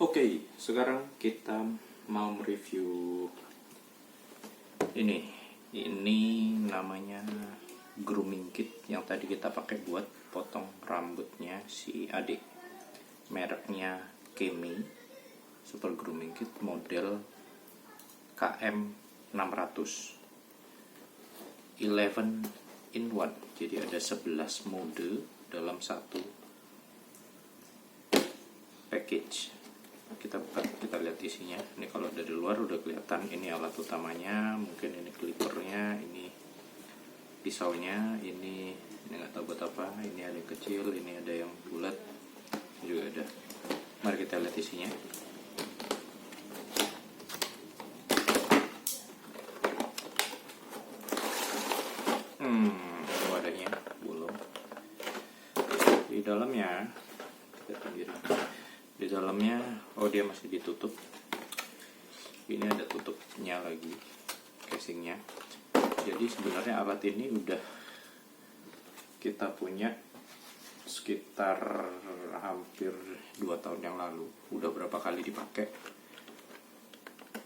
Oke, sekarang kita mau mereview ini. Ini namanya grooming kit yang tadi kita pakai buat potong rambutnya si adik. Mereknya Kemi Super Grooming Kit model KM600 11 in 1. Jadi ada 11 mode dalam satu package. Kita buka, kita lihat isinya. Ini kalau dari luar udah kelihatan, ini alat utamanya, mungkin ini clippernya, ini pisaunya, ini nggak tahu buat apa. Ini ada yang kecil, ini ada yang bulat, ini juga ada. Mari kita lihat isinya. Ini wadahnya belum. Di dalamnya kita pinggirin. Di dalamnya, oh dia masih ditutup. Ini ada tutupnya lagi, casingnya. Jadi sebenarnya alat ini udah kita punya sekitar hampir 2 tahun yang lalu. Udah berapa kali dipakai?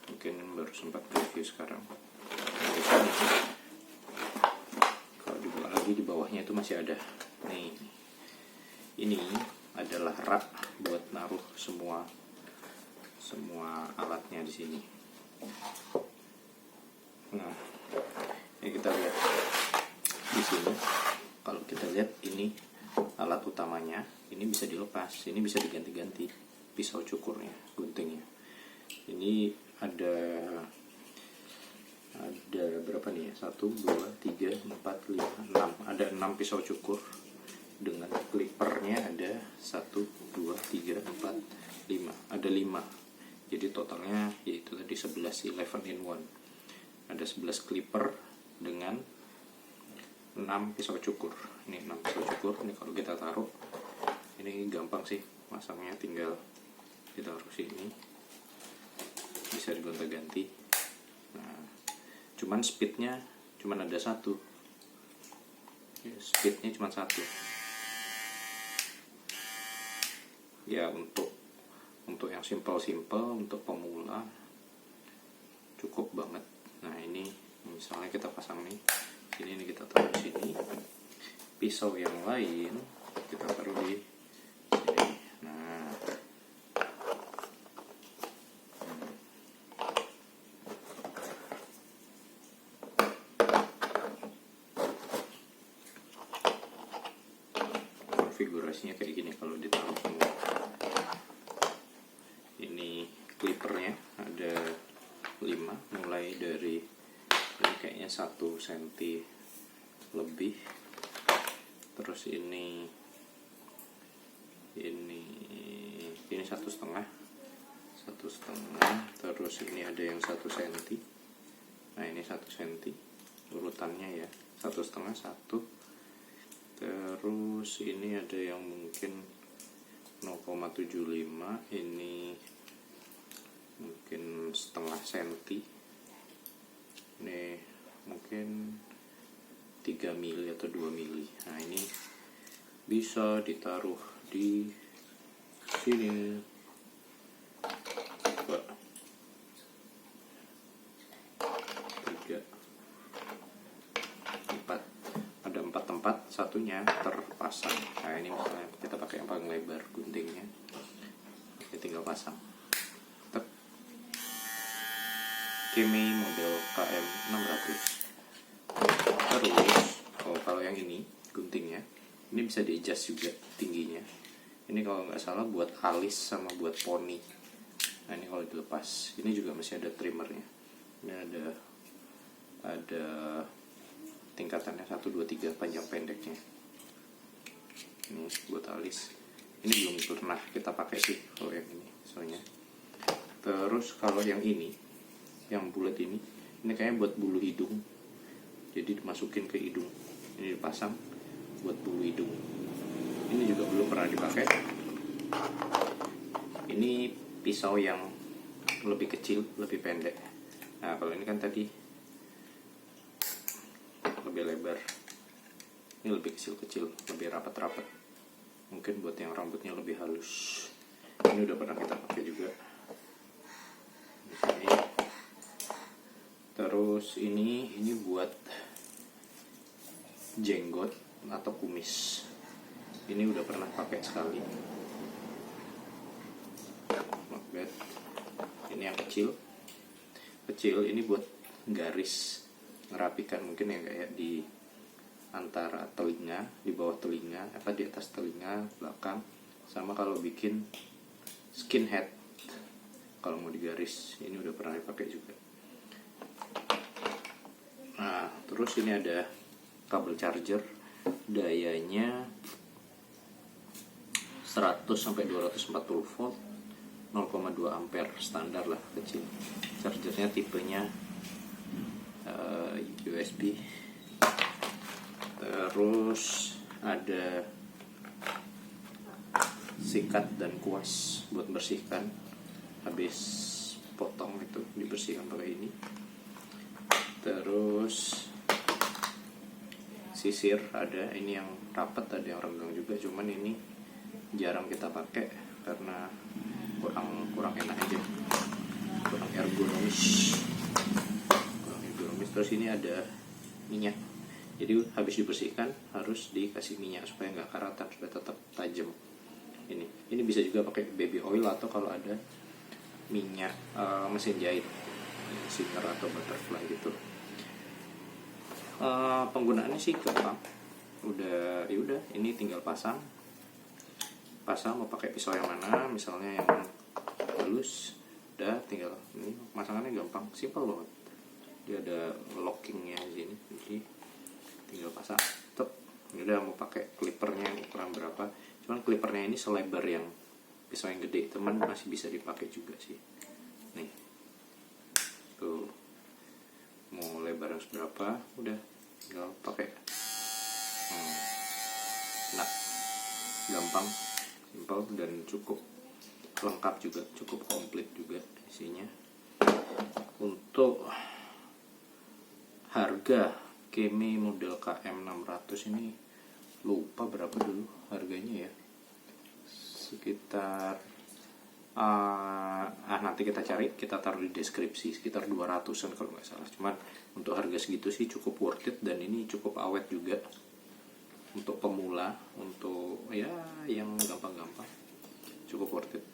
Mungkin baru sempat review sekarang. Kalau dibuka lagi di bawahnya itu masih ada. Nih, ini adalah rak buat naruh semua alatnya di sini. Nah, ini kita lihat di sini. Kalau kita lihat ini alat utamanya, ini bisa dilepas, ini bisa diganti-ganti pisau cukurnya, guntingnya. Ini ada berapa nih ya? 1, 2, 3, 4, 5, 6. Ada 6 pisau cukur. Dengan clippernya ada 1, 2, 3, 4, 5. Ada 5. Jadi totalnya yaitu tadi 11 in 1. Ada 11 clipper dengan 6 pisau cukur. Ini 6 pisau cukur. Ini kalau kita taruh, ini gampang sih masangnya, tinggal kita taruh sini. Bisa digonta-ganti. Nah, cuman speednya cuman ada 1. Speednya cuma 1. Ya, untuk yang simple, untuk pemula cukup banget. Nah, ini misalnya kita pasang nih, ini kita taruh di sini. Pisau yang lain kita taruh di sini. Nah, konfigurasinya kayak gini kalau ditaruh semua. Ini clippernya ada 5, mulai dari ini kayaknya 1 cm lebih. Terus ini 1,5, terus ini ada yang 1 cm. Nah, ini 1 cm urutannya ya, 1,5, 1. Terus ini ada yang mungkin 0,75, ini mungkin setengah senti, ini mungkin 3 mili atau 2 mili. Nah, ini bisa ditaruh di sini. Coba. 3, 4. Ada 4 tempat, satunya terpasang. Nah, ini misalnya kita pakai yang paling lebar guntingnya, kita tinggal pasang. Kemi model KM600. Terus, kalau yang ini guntingnya, ini bisa di-adjust juga tingginya. Ini kalau nggak salah buat alis sama buat poni. Nah, ini kalau dilepas, ini juga masih ada trimmernya. Ini ada tingkatannya 1, 2, 3 panjang pendeknya. Ini buat alis. Ini belum pernah kita pakai sih kalau yang ini soalnya. Terus kalau yang ini, yang bulat ini kayaknya buat bulu hidung. Jadi dimasukin ke hidung. Ini dipasang buat bulu hidung. Ini juga belum pernah dipakai. Ini pisau yang lebih kecil, lebih pendek. Nah, kalau ini kan tadi lebih lebar. Ini lebih kecil-kecil, lebih rapat-rapat. Mungkin buat yang rambutnya lebih halus. Ini udah pernah kita pakai juga. Terus ini buat jenggot atau kumis. Ini udah pernah pakai sekali. Not bad. Ini yang kecil. Ini buat garis, ngerapikan mungkin yang kayak di antara telinga, di bawah telinga, di atas telinga, belakang. Sama kalau bikin skinhead, kalau mau digaris, ini udah pernah dipakai juga. Nah, terus ini ada kabel charger, dayanya 100 sampai 240 volt, 0,2 ampere, standar lah, kecil. Chargernya tipenya USB. Terus ada sikat dan kuas buat bersihkan, habis potong itu dibersihkan pakai ini. Terus sisir ada, ini yang rapat, ada yang renggang juga, cuman ini jarang kita pakai karena kurang enak aja, kurang ergonomis. Terus ini ada minyak, jadi habis dibersihkan harus dikasih minyak supaya nggak karatan, supaya tetap tajam. Ini bisa juga pakai baby oil, atau kalau ada minyak mesin jahit, Singer atau butterfly gitu. Penggunaannya sih gampang, udah ini tinggal pasang mau pakai pisau yang mana, misalnya yang halus, udah tinggal ini, masangannya gampang, simple banget. Dia ada lockingnya di sini, jadi tinggal pasang. Ini udah mau pakai clippernya ukuran berapa, cuman clippernya ini selebar yang pisau yang gede, teman masih bisa dipakai juga sih. Nih tuh, mau lebar yang seberapa, udah tinggal pakai. Enak, gampang, simple, dan cukup lengkap juga, cukup komplit juga isinya. Untuk harga Kemi model KM600 ini lupa berapa dulu harganya ya, sekitar nanti kita cari, kita taruh di deskripsi, sekitar 200-an kalau nggak salah. Cuman untuk harga segitu sih cukup worth it, dan ini cukup awet juga untuk pemula, untuk ya yang gampang-gampang, cukup worth it.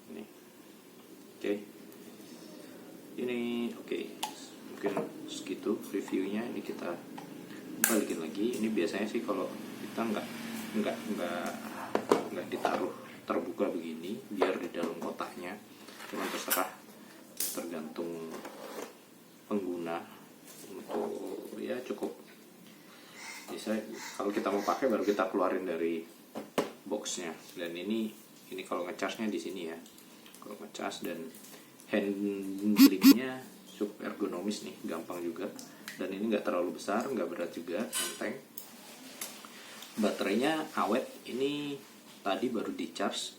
Ini oke. Ini oke. Mungkin segitu reviewnya. Ini kita balikin lagi. Ini biasanya sih kalau kita nggak ditaruh terbuka begini, biar di dalam kotaknya. Cuma terserah, tergantung pengguna. Untuk ya cukup. Bisa kalau kita mau pakai baru kita keluarin dari boxnya. Dan ini kalau ngecasnya di sini ya. Kalau ngecas, dan handlingnya cukup ergonomis nih, gampang juga. Dan ini nggak terlalu besar, nggak berat juga, enteng. Baterainya awet. Ini tadi baru di charge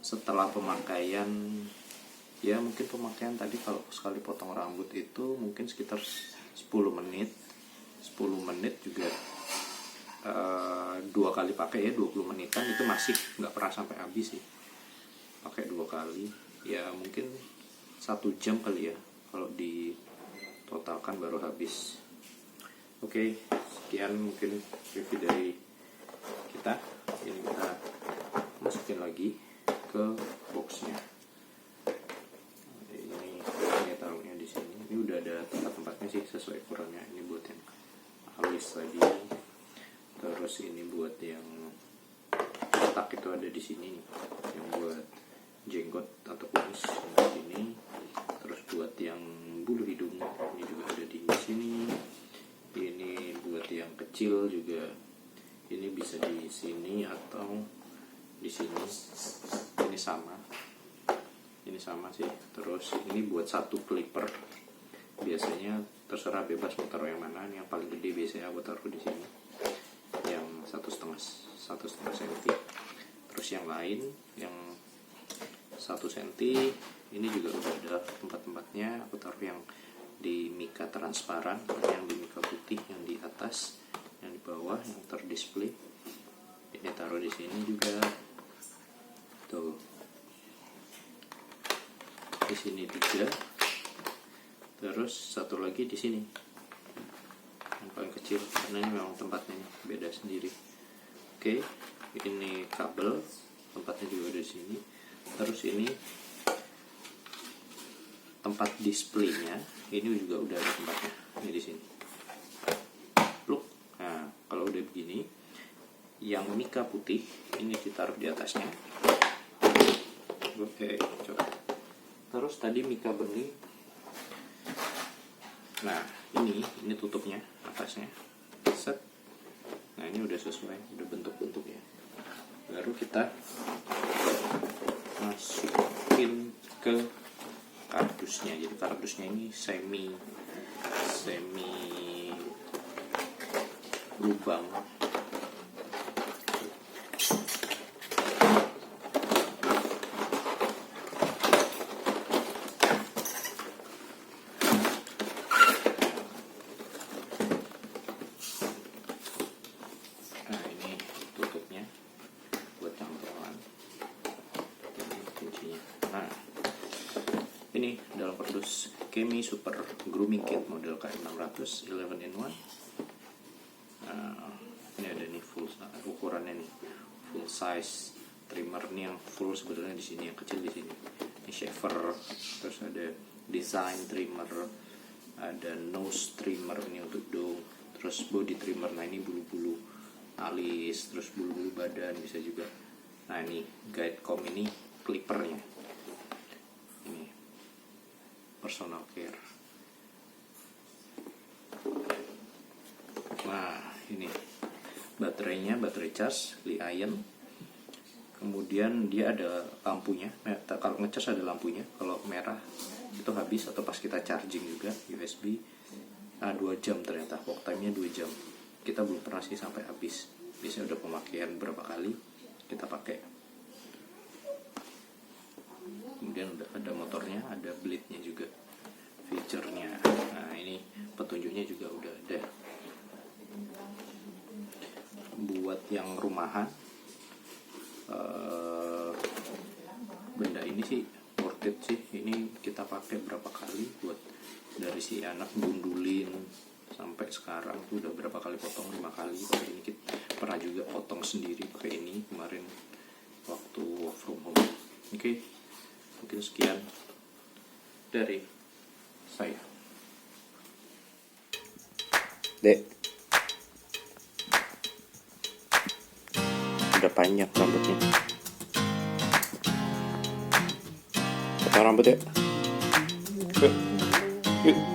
setelah pemakaian, ya mungkin pemakaian tadi kalau sekali potong rambut itu mungkin sekitar 10 menit juga. 2 kali pakai ya, 20 menitan itu masih nggak pernah sampai habis sih, pakai 2 kali ya, mungkin 1 jam kali ya kalau ditotalkan baru habis. Oke, sekian mungkin review dari kita. Ini kita masukin lagi ke boxnya. Ini taruhnya di sini. Ini udah ada tempat-tempatnya sih sesuai ukurannya. Ini buat yang alis tadi. Terus ini buat yang kotak itu ada di sini nih. Yang buat jenggot atau kumis di sini. Terus buat yang bulu hidung ini juga ada di sini. Ini buat yang kecil juga. Ini bisa di sini atau di sini. Ini sama sih. Terus ini buat 1 clipper. Biasanya terserah, bebas mau taruh yang mana. Yang paling gede biasanya aku taruh di sini, yang 1,5 cm. Terus yang lain yang 1 cm ini juga udah ada tempat-tempatnya. Aku taruh yang di mika transparan, yang di mika putih, yang di atas, yang di bawah, yang terdisplay. Ini taruh di sini juga tuh. di sini 3, terus satu lagi di sini yang paling kecil karena ini memang tempatnya beda sendiri. Oke, ini kabel tempatnya juga ada di sini. Terus ini tempat displaynya, ini juga udah ada tempatnya, ini di sini. Pluk. Nah, kalau udah begini, yang mika putih ini ditaruh di atasnya. Oke, coba. Terus tadi mika bening. Nah, ini tutupnya atasnya. Set. Nah, ini udah sesuai, udah bentuk-bentuknya. Baru kita masukin ke kardusnya. Jadi kardusnya ini semi lubang. Nah, ini tutupnya buat cantolan. Ini kuncinya. Nah, ini dalam kardus Kemi Super Grooming Kit model KM600 11 in 1. Nah, ini ada nih full ukurannya nih, full size trimmer nih, yang full sebetulnya di sini, yang kecil di sini. Ini shaver, terus ada design trimmer, ada nose trimmer ini untuk dong, terus body trimmer. Nah, ini bulu-bulu alis, terus bulu-bulu badan bisa juga. Nah, ini guide comb, ini clippernya. Ini personal care. Nah, ini baterainya, baterai cas Li-ion. Kemudian dia ada lampunya. Kalau ngecas ada lampunya. Kalau merah itu habis, atau pas kita charging juga USB. 2 jam ternyata, walk time-nya 2 jam. Kita belum pernah sih sampai habis. Biasanya udah pemakaian berapa kali kita pakai. Kemudian ada motornya, ada blade-nya juga, feature-nya. Nah, ini petunjuknya juga udah ada. Buat yang rumahan, benda ini sih worth it sih. Ini kita pakai berapa kali, buat dari si anak gundulin sampai sekarang tuh udah berapa kali potong, 5 kali pakai ini. Kita pernah juga potong sendiri pakai ini kemarin waktu work from home. Oke, mungkin sekian dari saya. Dek, udah panjang rambutnya. Potong rambut ya. Yuk.